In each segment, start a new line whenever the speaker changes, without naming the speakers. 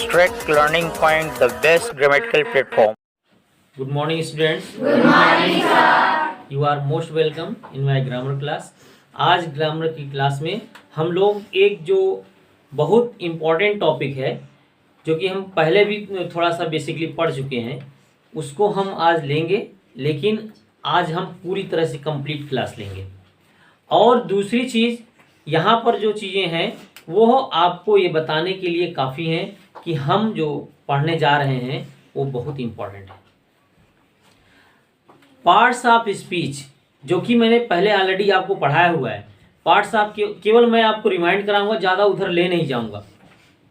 Crack Learning Point, the best grammatical platform.
Good morning, students.
Good morning, sir.
You are most welcome in my grammar class. आज grammar की class में हम लोग एक जो बहुत इम्पॉर्टेंट टॉपिक है, जो कि हम पहले भी थोड़ा सा बेसिकली पढ़ चुके हैं, उसको हम आज लेंगे, लेकिन आज हम पूरी तरह से कंप्लीट क्लास लेंगे। और दूसरी चीज़, यहाँ पर जो चीज़ें हैं वो आपको ये बताने के लिए काफ़ी हैं कि हम जो पढ़ने जा रहे हैं वो बहुत इम्पॉर्टेंट है। पार्ट्स ऑफ स्पीच, जो कि मैंने पहले ऑलरेडी आपको पढ़ाया हुआ है। पार्ट्स ऑफ केवल मैं आपको रिमाइंड कराऊंगा, ज़्यादा उधर ले नहीं जाऊंगा,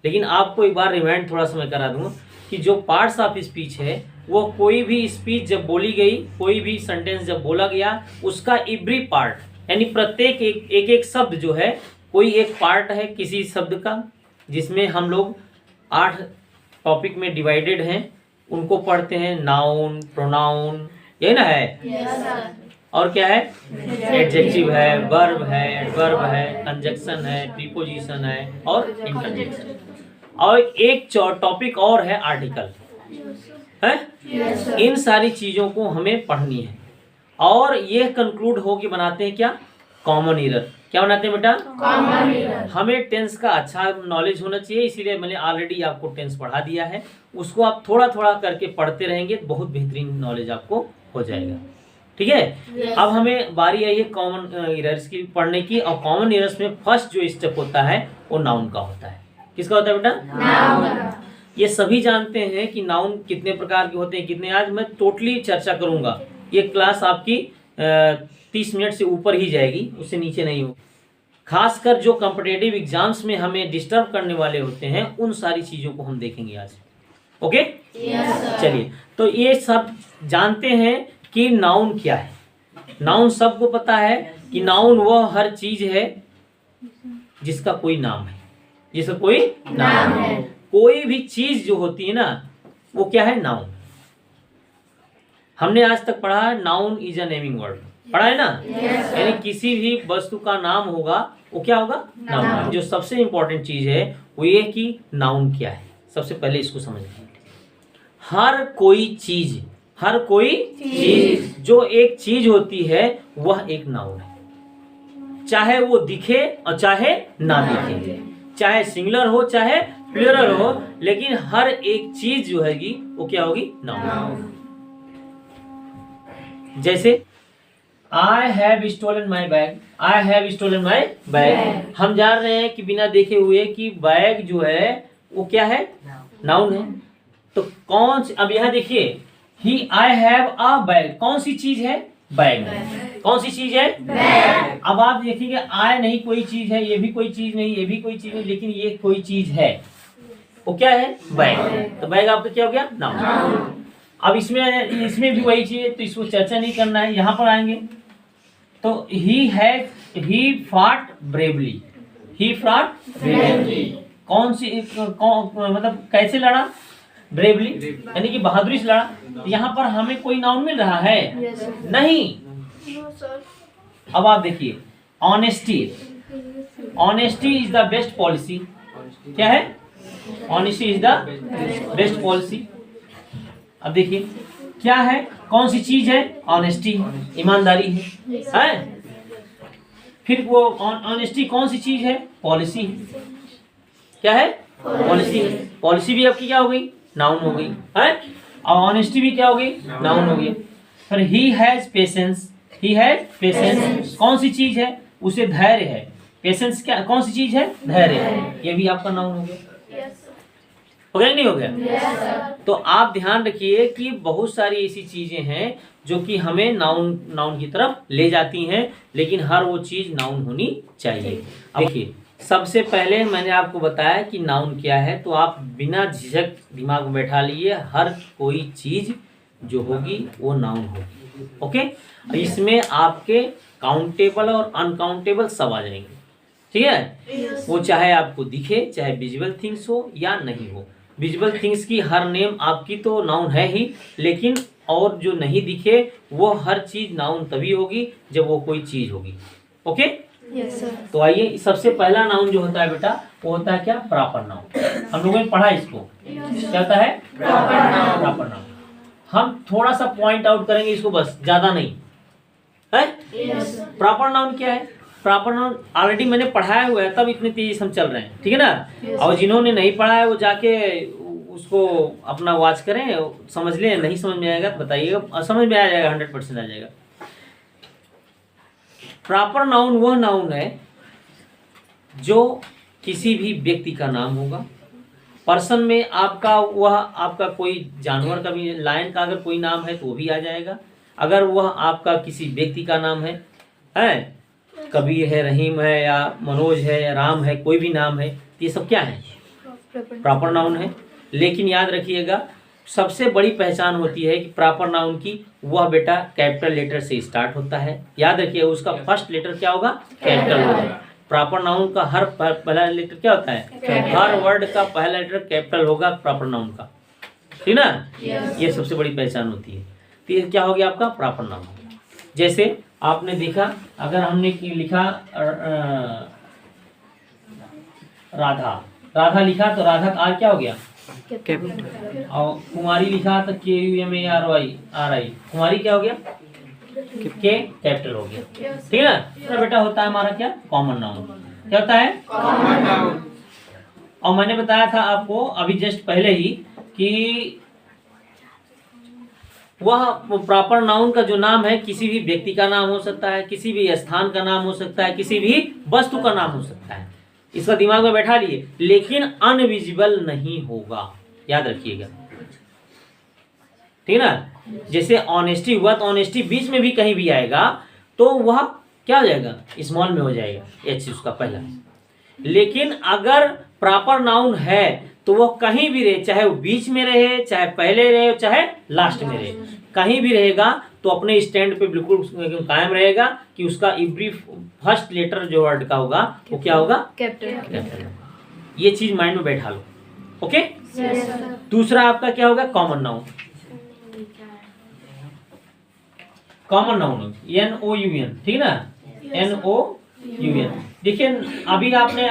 लेकिन आपको एक बार रिमाइंड थोड़ा समय करा दूंगा कि जो पार्ट्स ऑफ स्पीच है वो कोई भी स्पीच जब बोली गई, कोई भी सेंटेंस जब बोला गया, उसका एवरी पार्ट यानी प्रत्येक एक शब्द जो है, कोई एक पार्ट है किसी शब्द का, जिसमें हम लोग 8 टॉपिक में डिवाइडेड हैं, उनको पढ़ते हैं। नाउन, प्रोनाउन, यही ना है?
Yes, sir.
और क्या है? एडजेक्टिव है, वर्ब है, एडवर्ब है, कंजक्शन है, प्रीपोजिशन है और इंटरजेक्शन। और एक टॉपिक और है आर्टिकल है।
Yes, sir.
इन सारी चीजों को हमें पढ़नी है और ये कंक्लूड हो के बनाते हैं क्या? Common error. क्या बनाते हैं बेटा?
Common error.
हमें टेंस का अच्छा नॉलेज होना चाहिए, इसीलिए मैंने ऑलरेडी आपको टेंस पढ़ा दिया है। उसको आप थोड़ा थोड़ा करके पढ़ते रहेंगे, बहुत बेहतरीन नॉलेज आपको हो जाएगा। ठीक है?
Yes.
अब हमें बारी आई है कॉमन एरर्स की पढ़ने की। और कॉमन एरर्स में फर्स्ट जो स्टेप होता है वो नाउन का होता है। किसका होता है बेटा?
Noun.
ये सभी जानते हैं कि नाउन कितने प्रकार के होते हैं, कितने। आज मैं टोटली चर्चा करूंगा। ये क्लास आपकी 30 मिनट से ऊपर ही जाएगी, उससे नीचे नहीं होगी। खासकर जो कॉम्पिटिटिव एग्जाम्स में हमें डिस्टर्ब करने वाले होते हैं, उन सारी चीज़ों को हम देखेंगे आज। ओके?
Yes, sir.
चलिए, तो ये सब जानते हैं कि नाउन क्या है। नाउन सबको पता है कि नाउन वह हर चीज है जिसका कोई नाम है, जिसका कोई नाम है। कोई भी चीज जो होती है ना, वो क्या है? नाउन। हमने आज तक पढ़ा है noun is a naming word, पढ़ा है ना?
Yes, sir.
यानी किसी भी वस्तु का नाम होगा वो क्या होगा? नाउन। जो सबसे इंपॉर्टेंट चीज है वो ये कि नाउन क्या है। सबसे पहले इसको समझ लें। हर कोई चीज जो एक चीज होती है वह एक नाउन है, चाहे वो दिखे और चाहे ना दिखे, चाहे सिंगुलर हो चाहे प्लूरल हो, लेकिन हर एक चीज जो हैगी वो क्या होगी? नाउन। जैसे I have stolen my bag, I have stolen my bag. हम जान रहे हैं कि बिना देखे हुए कि बैग जो है वो क्या है? नाउन है। तो कौन सी, अब यहाँ देखिए, ही आई हैव अ बैग, कौन सी चीज है? बैग। कौन सी चीज है? बैग। अब आप देखेंगे आई नहीं कोई चीज है, ये भी कोई चीज नहीं, ये भी कोई चीज नहीं, लेकिन ये कोई चीज है। वो क्या है? बैग। तो बैग आपका क्या हो गया? नाउन। अब इसमें भी वही चीज है, तो इसको चर्चा नहीं करना है। यहाँ पर आएंगे तो he fought bravely, he fought bravely. कौन सी मतलब कैसे लड़ा? ब्रेवली, यानी कि बहादुरी से लड़ा। तो यहाँ पर हमें कोई नाउन मिल रहा है?
Yes, sir.
नहीं।
No, sir.
अब आप देखिए, honesty, honesty is the best policy. क्या है? Honesty is the best policy. अब देखिए क्या है, कौन सी चीज है? ऑनेस्टी, ईमानदारी है। फिर वो ऑनेस्टी कौन सी चीज है? पॉलिसी। क्या है? पॉलिसी। पॉलिसी भी आपकी क्या हो गई? नाउन हो गई है। और ऑनेस्टी भी क्या हो गई? नाउन हो गई। फिर he has patience, he has patience कौन सी चीज है? उसे धैर्य है। पेशेंस क्या कौन सी चीज है? धैर्य है। ये भी आपका नाउन हो गया।
Yes, sir.
हो गया कि नहीं हो गया?
Yes, sir.
तो आप ध्यान रखिए कि बहुत सारी ऐसी चीजें हैं जो कि हमें नाउन की तरफ ले जाती हैं, लेकिन हर वो चीज नाउन होनी चाहिए। देखिए, सबसे पहले मैंने आपको बताया कि नाउन क्या है, तो आप बिना झिझक दिमाग में बैठा लिए, हर कोई चीज जो होगी वो नाउन होगी। ओके? इसमें आपके काउंटेबल और अनकाउंटेबल सब आ जाएंगे। ठीक है? वो चाहे आपको दिखे, चाहे विजुअल थिंग्स हो या नहीं हो। विजुअल थिंग्स की हर नेम आपकी तो नाउन है ही, लेकिन और जो नहीं दिखे वो हर चीज नाउन तभी होगी जब वो कोई चीज होगी। ओके?
Yes, sir.
तो आइए, सबसे पहला नाउन जो होता है बेटा वो होता है क्या? Proper noun. हम लोगों ने पढ़ा इसको, क्या होता है? Proper noun. हम थोड़ा सा पॉइंट आउट करेंगे इसको, बस, ज्यादा नहीं है।
Yes, sir.
प्रॉपर नाउन क्या है? प्रॉपर नाउन ऑलरेडी मैंने पढ़ाया हुआ है, तब इतनी तेजी से हम चल रहे हैं, ठीक है ना। और जिन्होंने नहीं पढ़ा है वो जाके उसको अपना वॉच करें, समझ लें। नहीं समझ में आएगा तो बताइएगा, समझ में आ जाएगा, 100% आ जाएगा। प्रॉपर नाउन वह नाउन है जो किसी भी व्यक्ति का नाम होगा। पर्सन में आपका कोई जानवर का भी, लायन का अगर कोई नाम है तो वो भी आ जाएगा। अगर वह आपका किसी व्यक्ति का नाम है, कबीर है, रहीम है, या मनोज है, या राम है, कोई भी नाम है, ये सब क्या है? प्रॉपर नाउन है। लेकिन याद रखिएगा, सबसे बड़ी पहचान होती है कि प्रॉपर नाउन की, वह बेटा कैपिटल लेटर से स्टार्ट होता है। याद रखिए, उसका फर्स्ट लेटर क्या होगा? कैपिटल होगा। प्रॉपर नाउन का हर पहला लेटर क्या होता है? हर वर्ड का पहला लेटर कैपिटल होगा प्रॉपर नाउन का, ठीक ना। ये सबसे बड़ी पहचान होती है। तो ये क्या हो गया आपका? Proper noun. जैसे आपने देखा, अगर हमने लिखा राधा लिखा तो राधा का आर क्या हो गया? और कुमारी लिखा तो KUMARY, कुमारी क्या हो गया? के कैपिटल हो गया, ठीक है ना। तो बेटा होता है हमारा क्या? Common noun. क्या होता है? Common noun. और मैंने बताया था आपको अभी जस्ट पहले ही कि वह प्रॉपर नाउन का जो नाम है, किसी भी व्यक्ति का नाम हो सकता है, किसी भी स्थान का नाम हो सकता है, किसी भी वस्तु का नाम हो सकता है। इसका दिमाग में बैठा लिए, लेकिन अनविजिबल नहीं होगा, याद रखिएगा, ठीक है ना। जैसे ऑनेस्टी हुआ तो ऑनेस्टी बीच में भी कहीं भी आएगा तो वह क्या हो जाएगा? स्मॉल में हो जाएगा, एच उसका पहला। लेकिन अगर प्रॉपर नाउन है तो वह कहीं भी रहे, चाहे वो बीच में रहे, चाहे पहले रहे, चाहे लास्ट में रहे, कहीं भी रहेगा तो अपने स्टैंड पे बिल्कुल कायम रहेगा कि उसका एवरी फर्स्ट लेटर जो वर्ड का होगा वो क्या होगा? कैपिटल। ये चीज माइंड में बैठा लो, ओके। दूसरा आपका क्या होगा? Common noun. Common noun NOUN, ठीक है ना, NOUN। देखिए अभी आपने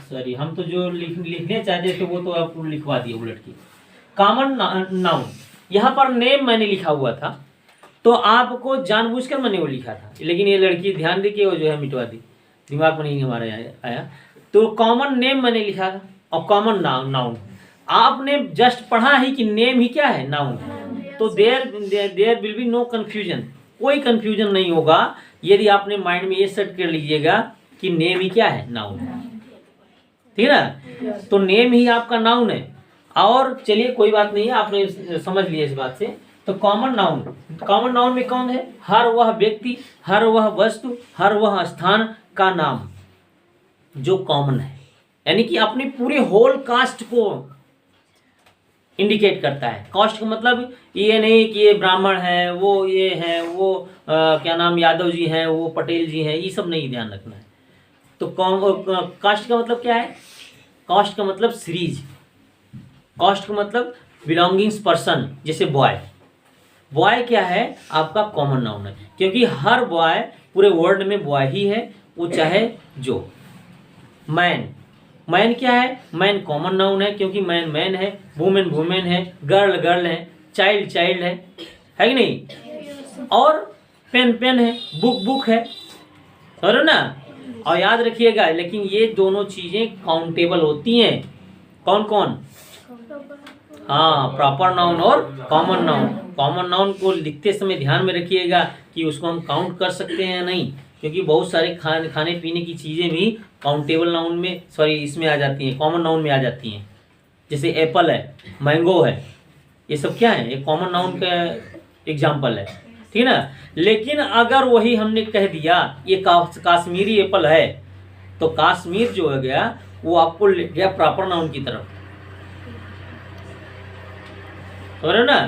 सॉरी, हम तो जो लिखने चाहते थे वो तो आपको लिखवा दिए उलट की। कॉमन नाउन, यहाँ पर नेम मैंने लिखा हुआ था तो आपको जानबूझकर मैंने वो लिखा था, लेकिन ये लड़की ध्यान दे के वो जो है मिटवा दी, दिमाग में नहीं हमारे आया। तो कॉमन नेम मैंने लिखा था और कॉमन नाउन। आपने जस्ट पढ़ा ही कि नेम ही क्या है? नाउन। तो there will be no confusion, कोई कंफ्यूजन नहीं होगा यदि आपने माइंड में ये सेट कर लीजिएगा कि नेम ही क्या है? नाउन, ठीक है ना। तो नेम ही आपका नाउन है। और चलिए कोई बात नहीं है, आपने समझ लिया इस बात से। तो कॉमन नाउन में कौन है? हर वह व्यक्ति, हर वह वस्तु, हर वह स्थान का नाम जो कॉमन है, यानी कि अपनी पूरे होल कास्ट को इंडिकेट करता है। कास्ट का मतलब ये नहीं कि ये ब्राह्मण है, वो ये है, वो क्या नाम यादव जी हैं, वो पटेल जी हैं, ये सब नहीं ध्यान रखना है। तो कास्ट का मतलब क्या है? कास्ट का मतलब सीरीज, कास्ट का मतलब बिलोंगिंग्स पर्सन। जैसे बॉय क्या है? आपका कॉमन नाउन है, क्योंकि हर बॉय पूरे वर्ल्ड में बॉय ही है, वो चाहे जो। मैन क्या है? मैन कॉमन नाउन है, क्योंकि मैन है, वुमेन है, गर्ल है, चाइल्ड है कि नहीं। और पेन है, बुक है, समझ ना। और याद रखिएगा, लेकिन ये दोनों चीजें काउंटेबल होती हैं। कौन? हाँ, प्रॉपर नाउन और कॉमन नाउन। कॉमन नाउन को लिखते समय ध्यान में रखिएगा कि उसको हम काउंट कर सकते हैं या नहीं, क्योंकि बहुत सारे खाने पीने की चीज़ें भी काउंटेबल नाउन में, सॉरी, इसमें आ जाती हैं, कॉमन नाउन में आ जाती हैं। जैसे एप्पल है, मैंगो है, ये सब क्या है? ये कॉमन नाउन का एग्जाम्पल है, ठीक है ना। लेकिन अगर वही हमने कह दिया ये काश्मीरी एप्पल है, तो कश्मीर जो हो गया वो आपको ले गया प्रॉपर नाउन की तरफ, समझ रहे हो ना।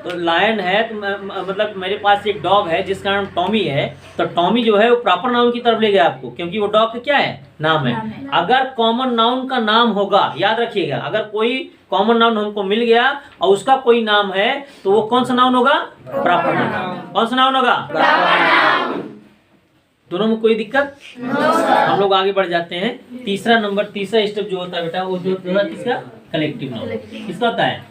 तो लायन है तो मतलब मेरे पास एक डॉग है जिसका नाम टॉमी है, तो टॉमी जो है वो प्रॉपर नाउन की तरफ ले गया आपको, क्योंकि वो डॉग का क्या है? नाम है। अगर कॉमन नाउन का नाम होगा, याद रखिएगा, अगर कोई कॉमन नाउन हमको मिल गया और उसका कोई नाम है तो वो कौन सा नाउन होगा? Proper noun. कौन सा नाउन होगा? दोनों में कोई दिक्कत? हम लोग आगे बढ़ जाते हैं। तीसरा स्टेप जो होता है बेटा, वो जो होता है किसका? Collective noun. किसका होता है?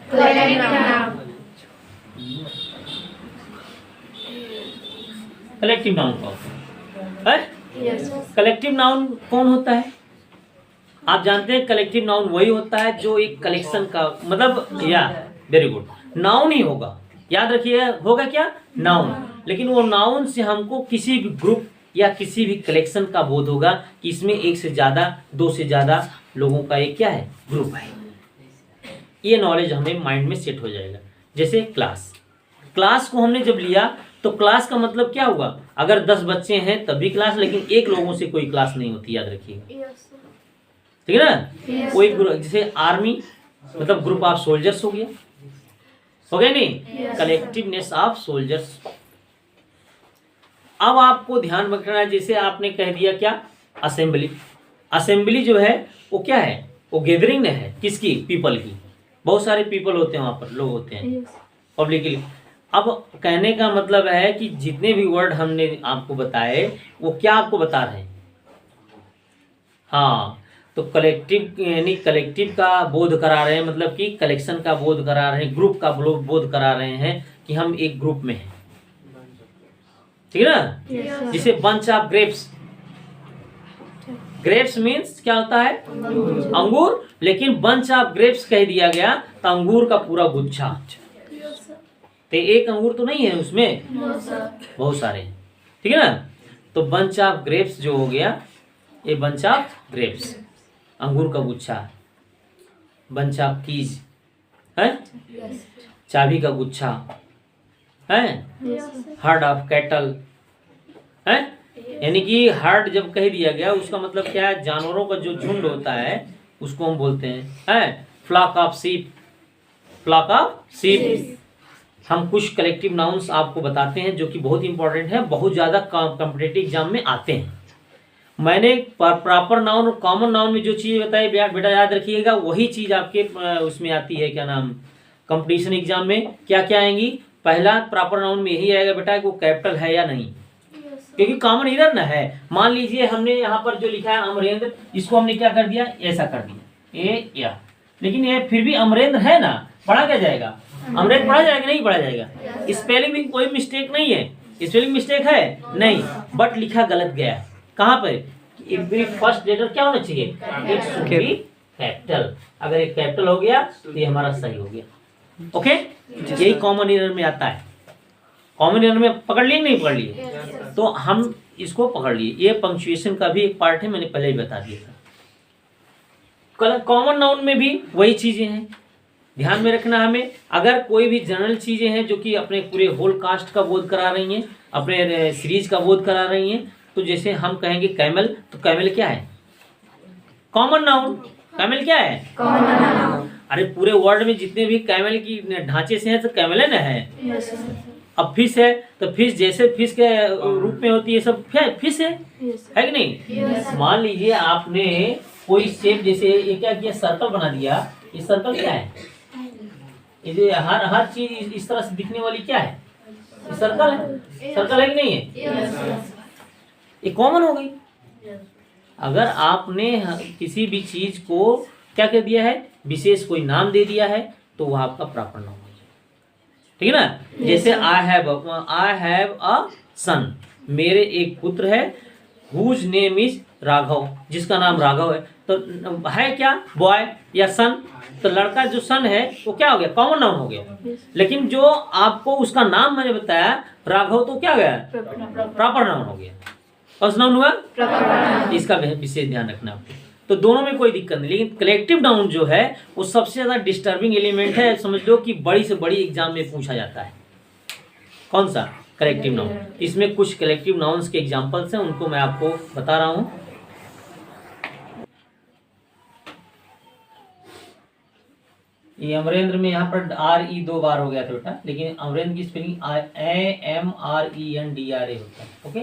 कलेक्टिव नाउन का होता है। कलेक्टिव नाउन कौन होता है? आप जानते हैं कलेक्टिव नाउन वही होता है जो एक कलेक्शन का मतलब, या वेरी गुड, नाउन ही होगा। याद रखिए, होगा क्या? नाउन। लेकिन वो नाउन से हमको किसी भी ग्रुप या किसी भी कलेक्शन का बोध होगा कि इसमें एक से ज्यादा, दो से ज्यादा लोगों का एक क्या है? ग्रुप है। ये नॉलेज हमें माइंड में सेट हो जाएगा। जैसे क्लास को हमने जब लिया तो क्लास का मतलब क्या हुआ? अगर 10 बच्चे हैं तभी क्लास, लेकिन एक लोगों से कोई क्लास नहीं होती, याद रखिएगा। ठीक है ना? कोई जैसे आर्मी मतलब ग्रुप ऑफ सोल्जर्स हो गया नहीं? Collectiveness of soldiers. अब आपको ध्यान रखना है, जैसे आपने कह दिया क्या? असेंबली जो है वो क्या है? वो गैदरिंग है किसकी? पीपल की। बहुत सारे पीपल होते हैं वहां पर, लोग होते हैं पब्लिकली। अब कहने का मतलब है कि जितने भी वर्ड हमने आपको बताए वो क्या आपको बता रहे हैं? हाँ, तो कलेक्टिव यानी कलेक्टिव का बोध करा रहे हैं, मतलब कि कलेक्शन का बोध करा रहे हैं, ग्रुप का बोध करा रहे हैं कि हम एक ग्रुप में हैं। ठीक है ना? जिसे बंच ऑफ ग्रेप्स मीन्स क्या होता है? अंगूर। लेकिन बंच ऑफ ग्रेप्स कह दिया गया तो अंगूर का पूरा गुच्छा। तो एक अंगूर तो नहीं है उसमें, बहुत सारे हैं। ठीक है ना? तो बंच ऑफ ग्रेप्स जो हो गया, ये बंच ऑफ ग्रेप्स, अंगूर का गुच्छा। बंच ऑफ कीज है, चाबी का गुच्छा है। हर्ड ऑफ कैटल है, यानी कि हर्ड जब कह दिया गया उसका मतलब क्या है? जानवरों का जो झुंड होता है उसको हम बोलते हैं फ्लॉक ऑफ शीप। हम कुछ कलेक्टिव नाउन्स आपको बताते हैं जो कि बहुत इंपॉर्टेंट है, बहुत ज्यादा कॉम्पिटिटिव एग्जाम में आते हैं। मैंने प्रॉपर नाउन और कॉमन नाउन में जो चीज बताई बेटा याद रखिएगा, वही चीज आपके उसमें आती है, क्या नाम, कंपटीशन एग्जाम में क्या क्या आएंगी? पहला प्रॉपर नाउन में यही आएगा बेटा कि वो कैपिटल है या नहीं, क्योंकि कॉमन इधर न है। मान लीजिए हमने यहाँ पर जो लिखा है अमरेंद्र, इसको हमने क्या कर दिया? ऐसा कर दिया, ए या, लेकिन ये फिर भी अमरेंद्र है ना, पढ़ा क्या जाएगा? अमरेंद्र पढ़ा जाएगा? नहीं पढ़ा जाएगा। स्पेलिंग में कोई मिस्टेक नहीं है, स्पेलिंग मिस्टेक है नहीं, बट लिखा गलत गया। कहाँ पर? फर्स्ट लेटर क्या होना चाहिए? It should be capital. अगर एक कैपिटल हो गया तो ये हमारा सही हो गया। ओके, यही कॉमन एरर में आता है। कॉमन एरर में पकड़ लिए नहीं पकड़ लिए? तो हम इसको पकड़ लिए। ये पंक्चुएशन का भी एक पार्ट है, मैंने पहले ही बता दिया था। कॉमन नाउन में भी वही चीजें हैं, ध्यान में रखना हमें। अगर कोई भी जनरल चीजें हैं जो कि अपने पूरे होल कास्ट का बोध करा रही हैं, अपने सीरीज का बोध करा रही हैं, तो जैसे हम कहेंगे कैमल, तो कैमल क्या है? Common noun. कैमल क्या है? Common noun. अरे पूरे वर्ल्ड में जितने भी कैमल की ढांचे से हैं तो कैमल है ना है। अब फिश है तो फिश जैसे फिश के रूप में होती है, सब फिश है कि नहीं? मान लीजिए आपने कोई शेप, जैसे ये क्या किया? सर्कल बना दिया। ये सर्कल क्या है? ये हर चीज इस तरह से दिखने वाली क्या है? सर्कल है। सर्कल है कि नहीं है? ये कॉमन हो गई। अगर आपने किसी भी चीज को क्या कर दिया है? विशेष कोई नाम दे दिया है तो वह आपका प्रॉपर नाम हो जाए। ठीक है ना? जैसे आई हैव अ सन, मेरे एक पुत्र है, हुज नेम इज राघव, जिसका नाम राघव है। तो है क्या? बॉय या सन। तो लड़का जो सन है वो क्या हो गया? कॉमन नाउन हो गया। लेकिन जो आपको उसका नाम मैंने बताया राघव, तो क्या गया? प्रॉपर नाउन हो गया। फर्स्ट नाउन हुआ, इसका विशेष ध्यान रखना आपको। तो दोनों में कोई दिक्कत नहीं, लेकिन कलेक्टिव नाउन जो है वो सबसे ज्यादा डिस्टर्बिंग एलिमेंट है। समझ लो कि बड़ी से बड़ी एग्जाम में पूछा जाता है। कौन सा? Collective noun. इसमें कुछ कलेक्टिव नाउन्स के एग्जांपल्स हैं, उनको मैं आपको बता रहा हूं। ये अमरेंद्र में यहाँ पर RE 2 बार हो गया था बेटा, लेकिन अमरेंद्र की स्पेलिंग AMRENDRA होता है। ओके,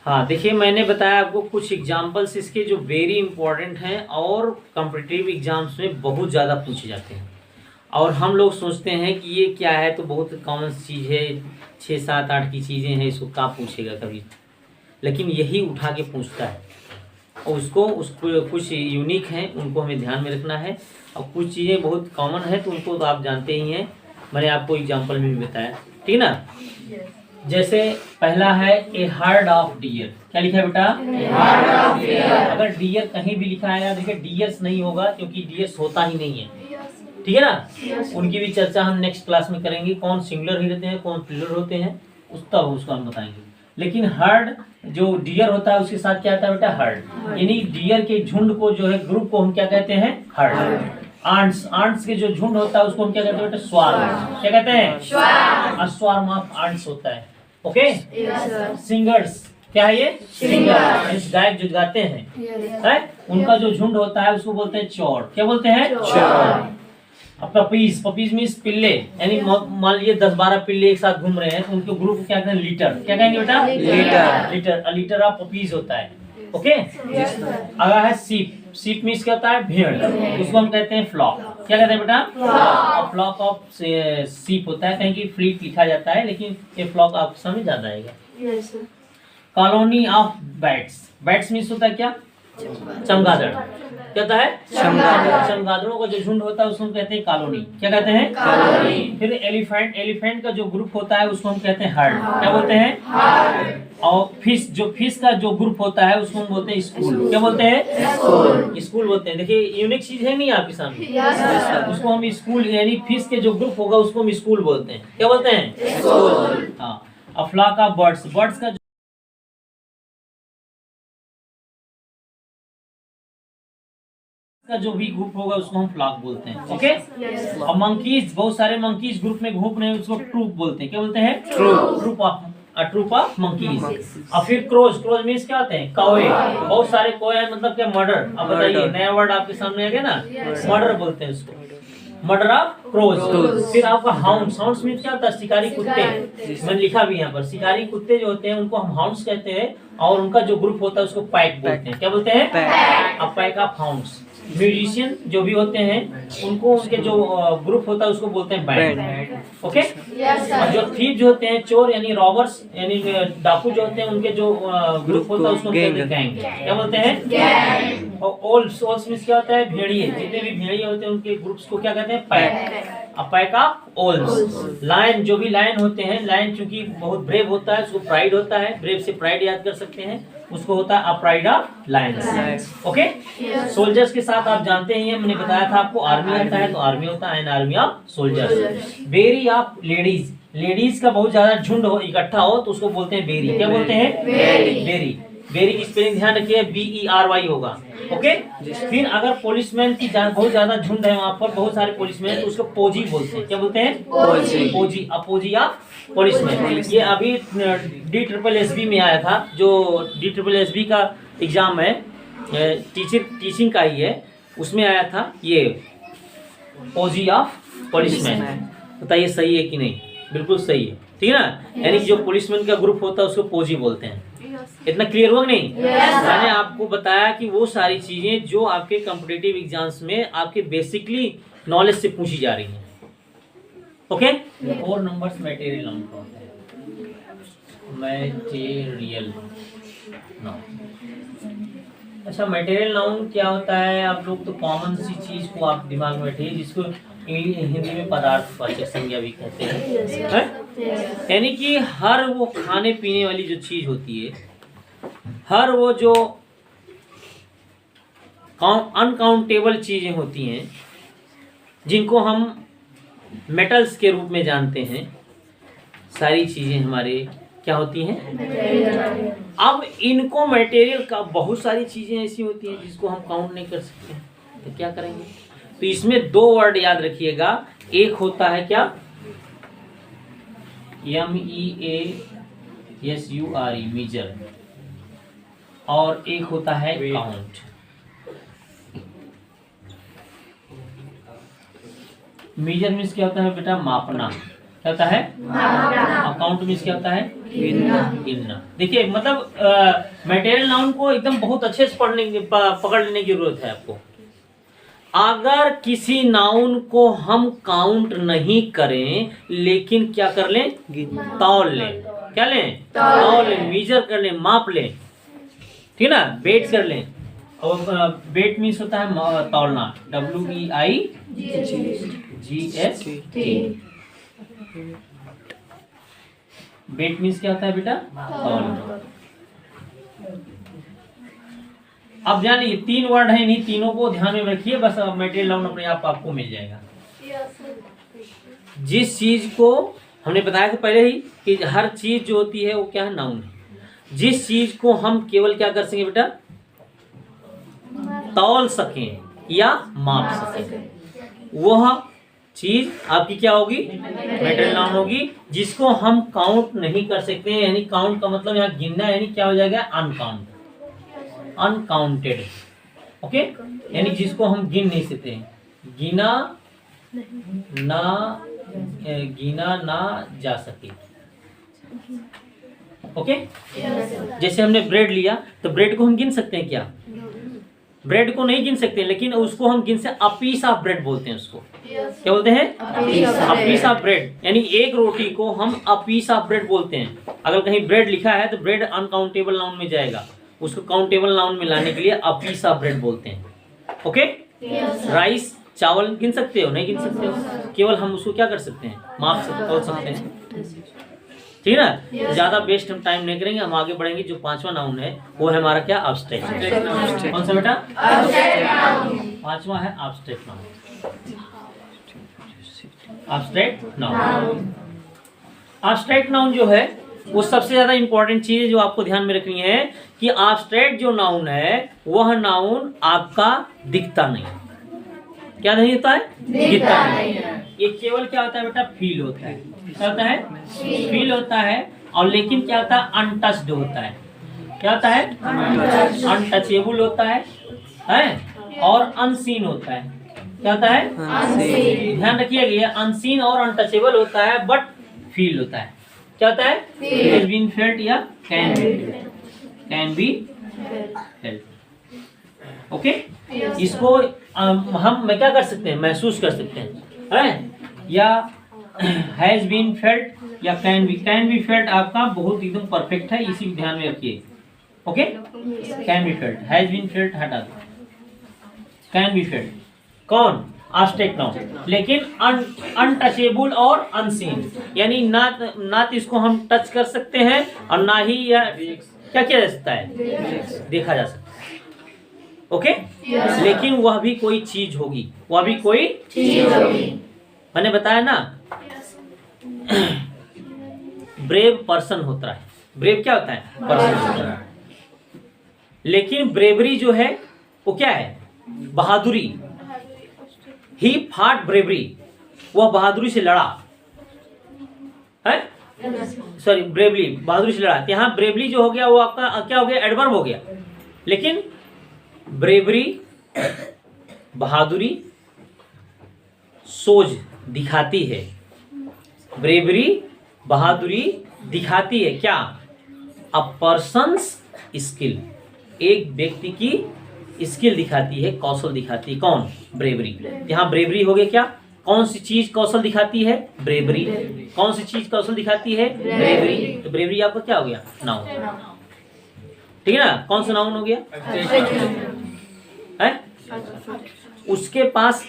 हाँ देखिए, मैंने बताया आपको कुछ एग्जांपल्स इसके जो वेरी इंपॉर्टेंट हैं और कॉम्पिटिटिव एग्जाम्स में बहुत ज़्यादा पूछे जाते हैं। और हम लोग सोचते हैं कि ये क्या है, तो बहुत कॉमन चीज़ है, 6 7 8 की चीज़ें हैं, इसको क्या पूछेगा कभी, लेकिन यही उठा के पूछता है। और उसको कुछ यूनिक हैं, उनको हमें ध्यान में रखना है, और कुछ चीज़ें बहुत कॉमन है तो उनको तो आप जानते ही हैं, मैंने आपको एग्जाम्पल में भी बताया, ठीक ना। जैसे पहला है ए हर्ड ऑफ डियर, क्या लिखा है बेटा? अगर डियर कहीं भी लिखा है, देखिए डियर्स नहीं होगा क्योंकि डियर्स होता ही नहीं है, ठीक है ना। उनकी भी चर्चा हम नेक्स्ट क्लास में करेंगे, कौन सिंगुलर ही रहते हैं, कौन प्लूरल होते हैं, उसको हम बताएंगे। लेकिन हर्ड जो डियर होता है उसके साथ क्या आता है बेटा? हर्ड, यानी डियर के झुंड को जो है, ग्रुप को हम क्या कहते हैं? हर्ड। आंट्स के जो झुंड होता है उसको हम क्या कहते हैं बेटा? स्वार्म। क्या कहते हैं? स्वार्म ऑफ आंट्स होता है। ओके। सिंगर्स क्या है ये? सिंगर, इस गायक जो गाते हैं, है? उनका जो झुंड होता है उसको बोलते हैं चौड़। क्या बोलते हैं? चौड़। अब पपीज मीन्स पिल्ले, यानी मान लीजिए 10-12 पिल्ले एक साथ घूम रहे हैं तो उनके ग्रुप को क्या कहते हैं? लीटर। क्या कहेंगे बेटा? लीटर। लीटर ऑफ पपीज होता है। ओके। अगर है सीप मीन्स क्या होता है? भेड़, उसको हम कहते हैं फ्लॉक। क्या कहते हैं बेटा? फ्लॉक ऑफ सीप होता है, कहीं की फ्लीट लिखा जाता है, लेकिन ये फ्लॉक आपको समझ ज्यादा आएगा। कॉलोनी ऑफ बैट्स मीन्स होता है क्या? चमगादड़। क्या होता है? चमगादड़ों का जो झुंड होता है उसको हम कहते हैं कॉलोनी। क्या कहते हैं? कॉलोनी। फिर एलिफेंट का जो ग्रुप होता है उसको हम कहते हैं हर्ड। क्या बोलते हैं? हर्ड। और फिश का जो ग्रुप होता है उसको हम बोलते हैं स्कूल। क्या बोलते हैं? स्कूल बोलते हैं। देखिए यूनिक चीज है नहीं आपके सामने, उसको हम स्कूल, यानी फिश के जो ग्रुप होगा उसको हम स्कूल बोलते हैं। क्या बोलते हैं? स्कूल। हाँ। अ फ्लॉक ऑफ बर्ड्स का जो भी ग्रुप होगा उसको हम फ्लॉक बोलते हैं। ओके। और मंकीज, बहुत सारे मंकीज ग्रुप में घूम रहे हैं उसको ट्रूप बोलते हैं। क्या बोलते हैं? Troop of monkeys. और फिर क्रोज मीन्स क्या होते हैं? कौवे। बहुत सारे कौवे हैं, मतलब क्या? मर्डर। अब बताइए, नया वर्ड आपके सामने आ गया ना, मर्डर बोलते हैं उसको, मर्डर ऑफ क्रोज। फिर आपका हाउंड्स मीन्स क्या होता है? शिकारी कुत्ते। मैंने लिखा भी यहाँ पर, शिकारी कुत्ते जो होते हैं उनको हम हाउंड्स कहते हैं, और उनका जो ग्रुप होता है उसको पैक बोलते हैं। क्या बोलते हैं? Pack of hounds. म्यूजिशियन जो भी होते हैं उनको, उनके जो ग्रुप होता है उसको बोलते हैं बैंड। ओके। और जो थीव जो होते हैं, चोर यानी रॉबर्स, यानी डाकू जो होते हैं, उनके जो ग्रुप होता है उसको कहते हैं गैंग। क्या बोलते हैं? गैंग। और ओल्स मीन्स क्या होता है? भेड़िए। जितने भी भेड़िए होते हैं उनके ग्रुप्स को क्या कहते हैं? Pack. A pack of owls. Lion, जो भी लायन होते हैं, लायन चूंकि बहुत ब्रेव होता है, उसको प्राइड होता है, ब्रेव से प्राइड याद कर सकते हैं, उसको होता है a pride of Lions. Okay. Soldiers के साथ आप जानते ही हैं, मैंने बताया था आपको, आर्मी आता है तो आर्मी होता है, an army of soldiers. Bevy of ladies का बहुत ज्यादा झुंड हो, इकट्ठा हो तो उसको बोलते हैं बेरी। क्या बोलते हैं? बेरी की स्पेलिंग ध्यान रखिए, BERY होगा। ओके। फिर अगर पुलिसमैन की बहुत ज्यादा झुंड है, वहाँ पर बहुत सारे पुलिसमैन, तो उसको पोजी बोलते हैं। क्या बोलते हैं? पोजी। A posse of policeman. ये अभी DSSB में आया था, जो DSSB का एग्जाम है, टीचिंग का ही है, उसमें आया था ये पोजी ऑफ पुलिसमैन। बताइए सही है कि नहीं? बिल्कुल सही है, ठीक है ना। यानी जो पुलिसमैन का ग्रुप होता है उसको पोजी बोलते हैं। इतना क्लियर हुआ नहीं? मैंने आपको बताया कि वो सारी चीजें जो आपके कॉम्पिटिटिव एग्जाम्स में आपके बेसिकली नॉलेज से पूछी जा रही हैं। ओके। 4 नंबर्स मटेरियल नाउन का होता है। Material noun. अच्छा, मटेरियल नाउन क्या होता है? आप लोग तो कॉमन सी चीज को आप दिमाग में बैठिए, जिसको हिंदी में पदार्थवाचक संज्ञा भी कहते हैं। यानी कि हर वो खाने पीने वाली जो चीज होती है, हर वो जो अनकाउंटेबल चीजें होती हैं, जिनको हम मेटल्स के रूप में जानते हैं, सारी चीजें हमारे क्या होती हैं? अब इनको मटेरियल का, बहुत सारी चीजें ऐसी होती हैं जिसको हम काउंट नहीं कर सकते, तो क्या करेंगे? तो इसमें 2 वर्ड याद रखिएगा। एक होता है क्या? MEASURE, मीजर, और एक होता है काउंट। मीजर मीन्स क्या होता है बेटा? मापना। क्या होता है? काउंट मीन्स क्या होता है? गिनना। देखिए, मतलब मटेरियल नाउन को एकदम बहुत अच्छे से पकड़ लेने की जरूरत है आपको। अगर किसी नाउन को हम काउंट नहीं करें लेकिन क्या कर लें, तौल लें, क्या लें, तौल लें, मेजर कर लें, माप लें, ठीक ना, वेट कर लें। और वेट मीन्स होता है तौलना, WEIGHT। वेट मीन्स क्या होता है बेटा, तौलना। अब जानिए 3 वर्ड है, इन्हीं तीनों को ध्यान में रखिए, बस मटेरियल नाउन अपने आप आपको मिल जाएगा। जिस चीज को हमने बताया था पहले ही कि हर चीज जो होती है वो क्या है, नाउन है। जिस चीज को हम केवल क्या कर सकें बेटा, तौल सकें या माप सकें, वह चीज आपकी क्या होगी, मटेरियल नाउन होगी। जिसको हम काउंट नहीं कर सकते, यानी काउंट का मतलब यहाँ गिनना, यानी क्या हो जाएगा, अनकाउंट, अनकाउंटेड। ओके, यानी जिसको हम गिन नहीं सकते, गिना ना जा सके। ओके, जैसे हमने ब्रेड लिया तो ब्रेड को हम गिन सकते हैं क्या, ब्रेड को नहीं गिन सकते, लेकिन उसको हम गिन से अ पीस ऑफ ब्रेड बोलते हैं। उसको क्या बोलते हैं, अ पीस ऑफ ब्रेड, यानी एक रोटी को हम अ पीस ऑफ ब्रेड बोलते हैं। अगर कहीं ब्रेड लिखा है तो ब्रेड अनकाउंटेबल नाउन में जाएगा, उसको काउंटेबल नाउन में लाने के लिए अ पीस ऑफ ब्रेड बोलते हैं। ओके, राइस, चावल गिन सकते हो, नहीं गिन सकते हो, केवल हम उसको क्या कर सकते हैं, माप सकते हैं, ठीक है ना। ज्यादा वेस्ट हम टाइम नहीं करेंगे, हम आगे बढ़ेंगे। जो 5वां नाउन है वो है हमारा क्या, एब्स्ट्रैक्ट। कौन सा बेटा, पांचवा है abstract noun. Abstract noun, abstract noun जो है वो सबसे ज्यादा इंपॉर्टेंट चीज जो आपको ध्यान में रखनी है कि एब्स्ट्रैक्ट जो नाउन है वह नाउन आपका दिखता नहीं, क्या नहीं होता है, दिखता नहीं। ये केवल क्या होता है बेटा, फील होता है, क्या होता है, फील होता है। और लेकिन क्या होता है, अनटच्ड होता है, क्या होता है, अनटचेबल होता है और अनसीन होता है, क्या होता है, ध्यान रखिएगा, ये अनसीन और अनटचेबल होता है बट फील होता है, क्या होता है, हैज बीन फेल्ट या कैन बी फेल्ट। ओके, इसको हम क्या कर सकते हैं, महसूस कर सकते हैं, या हैज बीन फेल्ट या कैन बी फेल्ट आपका बहुत एकदम परफेक्ट है, इसी को ध्यान में रखिए। Okay, can be felt, has been felt हटा दो, कैन बी फेल्ट कौन, एब्स्ट्रैक्ट नाउन। लेकिन अनटचेबल और अनसीन, यानी ना तो इसको हम टच कर सकते हैं और ना ही या क्या किया जा सकता है, देखा जा सकता है। ओके, लेकिन वह भी कोई चीज होगी, वह भी कोई चीज होगी। मैंने बताया ना, ब्रेव पर्सन होता है, ब्रेव क्या होता है, पर्सन होता है। लेकिन ब्रेवरी जो है वो क्या है, बहादुरी। ही फाट ब्रेवरी, वह बहादुरी से लड़ा है, सॉरी ब्रेवली, बहादुरी से लड़ा। यहाँ ब्रेवली जो हो गया वो आपका क्या हो गया, एडवर्ब हो गया। लेकिन ब्रेवरी, बहादुरी, सोच दिखाती है, ब्रेवरी बहादुरी दिखाती है क्या, अ पर्सन्स स्किल, एक व्यक्ति की स्किल दिखाती है, कौशल दिखाती है, कौन, ब्रेवरी। यहाँ ब्रेवरी हो गया क्या, कौन सी चीज कौशल दिखाती है, ब्रेवरी। कौन सी चीज कौशल दिखाती है, ब्रेवरी। तो ब्रेवरी आपका क्या हो गया, नाउन, ठीक है ना। कौन सा नाउन हो गया है, उसके पास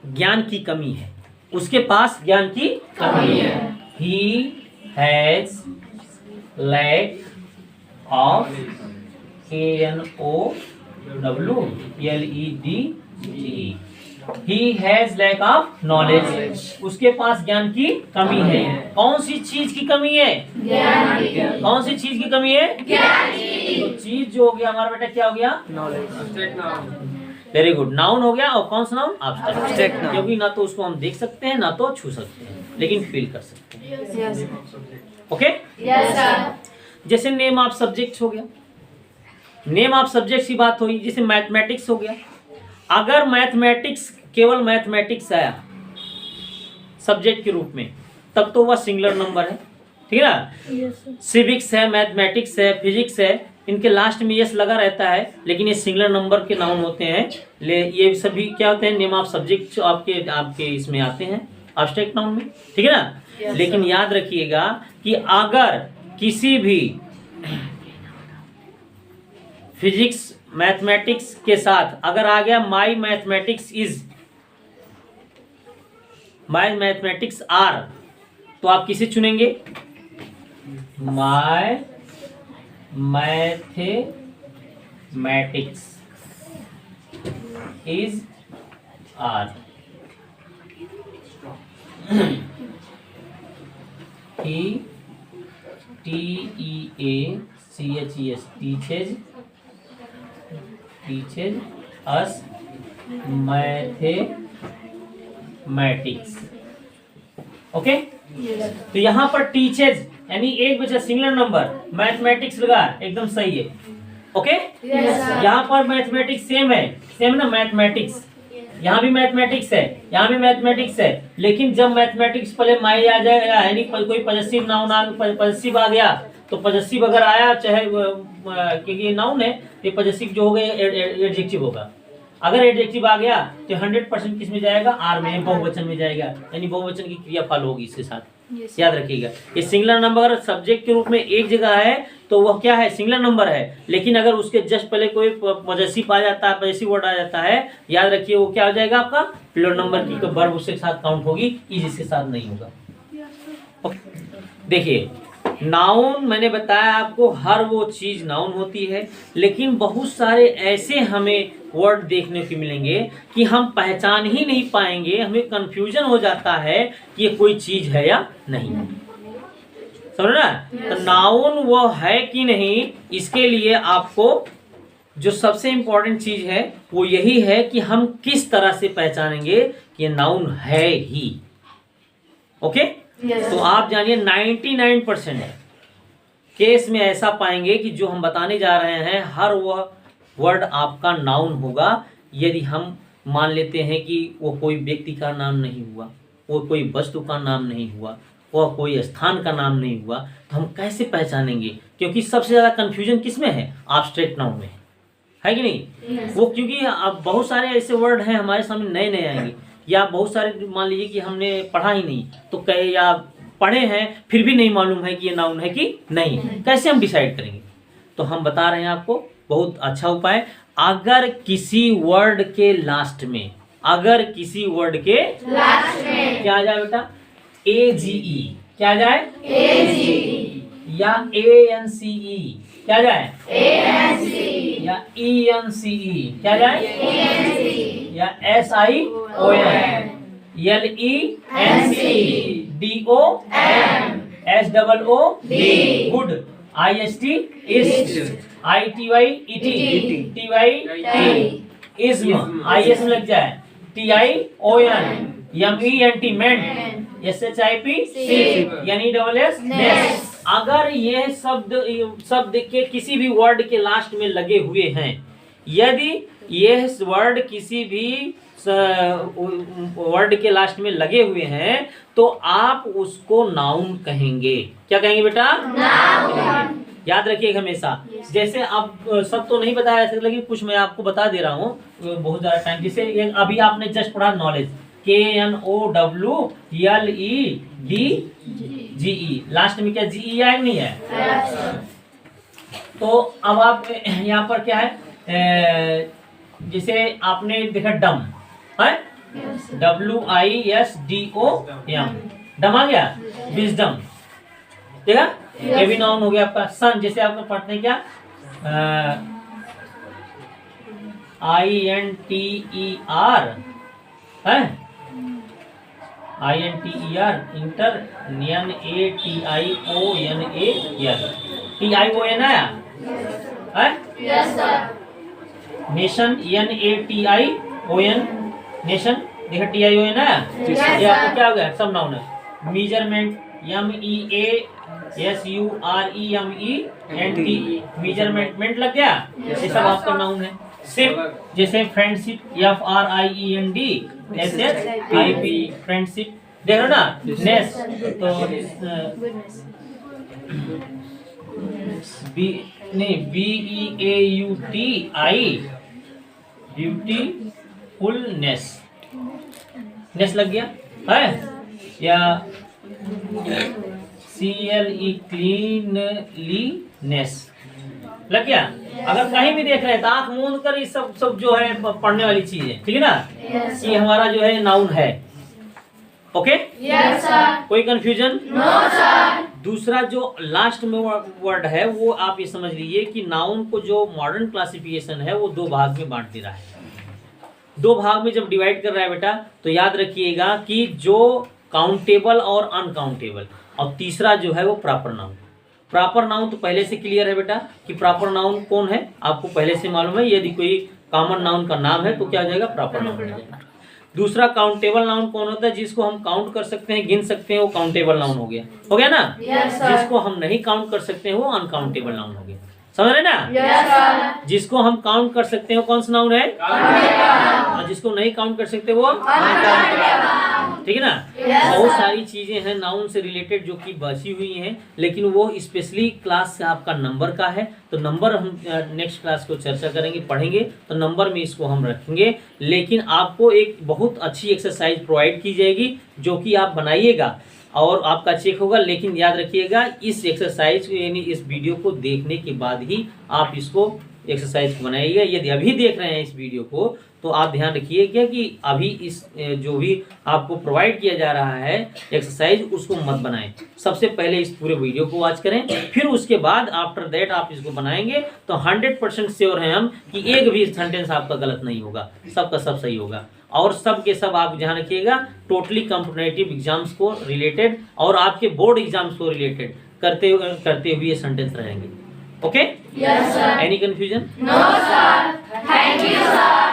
ज्ञान की कमी है, उसके पास ज्ञान की कमी है। He has lack of, KNOWLEDGE, he has lack of knowledge, उसके पास ज्ञान की कमी है। कौन सी चीज की कमी है, ज्ञान। कौन सी चीज की कमी है, ज्ञान। तो चीज जो हो गया हमारा बेटा क्या हो गया, नॉलेज। वेरी गुड, नाउन हो गया। और कौन सा नाउन, एब्स्ट्रैक्ट, क्योंकि ना तो उसको हम देख सकते हैं ना तो छू सकते हैं, लेकिन फील कर सकते हैं। ओके, जैसे नेम ऑफ सब्जेक्ट हो गया, नेम ऑफ सब्जेक्ट की बात हुई, जैसे मैथमेटिक्स हो गया। अगर मैथमेटिक्स, केवल मैथमेटिक्स आया सब्जेक्ट के रूप में, तब तो वह सिंगुलर नंबर है, ठीक है ना। सिविक्स है, मैथमेटिक्स है, फिजिक्स है, इनके लास्ट में यस लगा रहता है, लेकिन ये सिंगुलर नंबर के नाउन होते हैं। ये सभी क्या होते हैं, नेम ऑफ सब्जेक्ट आपके आपके इसमें आते हैं एब्स्ट्रैक्ट नाउन में, ठीक है ना। लेकिन याद रखिएगा कि अगर किसी भी फिजिक्स मैथमेटिक्स के साथ अगर आ गया माई मैथमेटिक्स आर, तो आप किसे चुनेंगे, my mathematics is are. TEACHES teaches us mathematics. Okay, तो यहाँ पर टीचेज यानी एक बचा सिंगुलर नंबर, मैथमेटिक्स लगा, एकदम सही है। ओके, यहाँ पर मैथमेटिक्स सेम है ना, मैथमेटिक्स यहाँ भी मैथमेटिक्स है, यहाँ भी मैथमेटिक्स है, लेकिन जब मैथमेटिक्स पहले माई आ जाएगा यानी कोई पॉजेसिव नाउन पॉजेसिव आ गया, तो पॉजेसिव अगर आया चाहे क्योंकि ये नाउन है, ये पॉजेसिव जो होगा एडजेक्टिव होगा। अगर एडजेक्टिव आ गया तो 100% किस में जाएगा, आर में, बहुवचन में जाएगा, यानी बहुवचन की क्रिया फल होगी इसके साथ। याद रखिएगा, ये सिंगुलर नंबर अगर सब्जेक्ट के रूप में एक जगह है तो वह क्या है, सिंगुलर नंबर है। लेकिन अगर उसके जस्ट पहले कोई पॉजेसिव आ जाता है, पॉजेसिव वर्ड आ जाता है, याद रखिए वो क्या हो जाएगा, आपका प्लूरल नंबर की वर्ब उसके साथ काउंट होगी, इज इसके साथ नहीं होगा। देखिए, नाउन मैंने बताया आपको, हर वो चीज नाउन होती है, लेकिन बहुत सारे ऐसे हमें वर्ड देखने को मिलेंगे कि हम पहचान ही नहीं पाएंगे, हमें कंफ्यूजन हो जाता है कि ये कोई चीज है या नहीं, समझ रहे ना। तो नाउन वो है कि नहीं, इसके लिए आपको जो सबसे इंपॉर्टेंट चीज है वो यही है कि हम किस तरह से पहचानेंगे कि ये नाउन है ही। ओके, तो आप जानिए 99% केस में ऐसा पाएंगे कि जो हम बताने जा रहे हैं हर वह वर्ड आपका नाउन होगा। यदि हम मान लेते हैं कि वो कोई व्यक्ति का नाम नहीं हुआ, वो कोई वस्तु का नाम नहीं हुआ, वो कोई स्थान का नाम नहीं हुआ, तो हम कैसे पहचानेंगे? क्योंकि सबसे ज़्यादा कंफ्यूजन किस में है, एब्स्ट्रैक्ट नाउन में है कि नहीं। वो क्योंकि अब बहुत सारे ऐसे वर्ड हैं हमारे सामने नए नए आएंगे, या बहुत सारे मान लीजिए कि हमने पढ़ा ही नहीं, तो कहे या पढ़े हैं फिर भी नहीं मालूम है कि ये नाउन है कि नहीं, कैसे हम डिसाइड करेंगे? तो हम बता रहे हैं आपको बहुत अच्छा उपाय। अगर किसी वर्ड के लास्ट में, अगर किसी वर्ड के लास्ट में क्या आ जाए बेटा, AGE क्या आ जाए, AGE या ANCE क्या जाए, ANCE या ENCE क्या जाए, ENCE या SION LENCE DOM SOOD good IST IST ITY TYT ism IS लग जाए TION MENT मेंट SHIP यानी SSS। अगर ये शब्द के किसी भी वर्ड के लास्ट में लगे हुए हैं, यदि ये वर्ड किसी भी वर्ड के लास्ट में लगे हुए हैं, तो आप उसको नाउन कहेंगे। क्या कहेंगे बेटा, नाउन। याद रखिएगा हमेशा। जैसे अब सब तो नहीं बताया सकता, लेकिन कुछ मैं आपको बता दे रहा हूँ बहुत ज्यादा टाइम। जैसे अभी आपने जस्ट पढ़ा नॉलेज, KNOWLEDGE, लास्ट में क्या GE आया नहीं है? तो अब आप यहाँ पर क्या है, जैसे आपने देखा डम है, WISDOM डम आ गया, विजडम देखा, ये भी नाउन हो गया आपका। सन, जैसे आपने पढ़ते हैं क्या, INTER है, INTER इंटर, TION आया है, नेशन NATION नेशन, देखा TION आया, ये आपको क्या हो गया, सब नाउन है। मेजरमेंट MEASUREMENT मेजरमेंट लग गया, ये सब आपका नाउन है। सिप, जैसे फ्रेंडशिप FRIEND SHIP फ्रेंडशिप, देख रहे ना। नेस, तो नहीं, BEAUTI, ब्यूटीफुलनेस, नेस लग गया है, या CLE क्लीनलीनेस लग गया। अगर कहीं भी देख रहे हैं तो आंख मूंद कर ये सब सब जो है पढ़ने वाली चीज है, ठीक है ना। ये हमारा जो है नाउन है। Okay,
yes sir.
कोई कंफ्यूजन?
No sir.
दूसरा जो लास्ट में वर्ड है वो आप ये समझ लीजिए कि नाउन को जो मॉडर्न क्लासिफिकेशन है वो दो भाग में बांट दे रहा है। दो भाग में जब डिवाइड कर रहा है बेटा तो याद रखिएगा कि जो काउंटेबल और अनकाउंटेबल, और तीसरा जो है वो प्रॉपर नाउन। प्रॉपर नाउन तो पहले से क्लियर है बेटा कि प्रॉपर नाउन कौन है, आपको पहले से मालूम है। यदि कोई कॉमन नाउन का नाम है तो क्या हो जाएगा, प्रॉपर नाउन हो जाएगा। दूसरा काउंटेबल नाउन कौन होता है, जिसको हम काउंट कर सकते हैं, गिन सकते हैं, वो काउंटेबल नाउन हो गया ना।
Yes sir.
जिसको हम नहीं काउंट कर सकते हैं वो अनकाउंटेबल नाउन हो गया, समझ रहे ना।
Yes sir.
जिसको हम काउंट कर सकते हैं वो कौन सा नाउन है, और जिसको नहीं काउंट कर सकते वो, ठीक है ना। बहुत सारी चीजें हैं नाउन से रिलेटेड जो कि बची हुई हैं, लेकिन वो स्पेशली क्लास से आपका नंबर का है। तो नंबर हम नेक्स्ट क्लास को चर्चा करेंगे, पढ़ेंगे तो नंबर में इसको हम रखेंगे। लेकिन आपको एक बहुत अच्छी एक्सरसाइज प्रोवाइड की जाएगी जो कि आप बनाइएगा और आपका चेक होगा। लेकिन याद रखिएगा इस एक्सरसाइज को यानी इस वीडियो को देखने के बाद ही आप इसको एक्सरसाइज को बनाइएगा। यदि अभी देख रहे हैं इस वीडियो को तो आप ध्यान रखिएगा कि अभी इस जो भी आपको प्रोवाइड किया जा रहा है एक्सरसाइज उसको मत बनाएं। सबसे पहले इस पूरे वीडियो को वॉच करें, फिर उसके बाद आफ्टर दैट आप इसको बनाएंगे तो 100% श्योर हैं हम कि एक भी सेंटेंस आपका गलत नहीं होगा, सबका सब सही होगा। और सब के सब आप ध्यान रखिएगा टोटली कॉम्पिटिटिव एग्जाम्स को रिलेटेड और आपके बोर्ड एग्जाम्स को रिलेटेड करते हुए ये सेंटेंस रहेंगे। Okay,
yes sir.
Any confusion?
No sir. Thank you sir.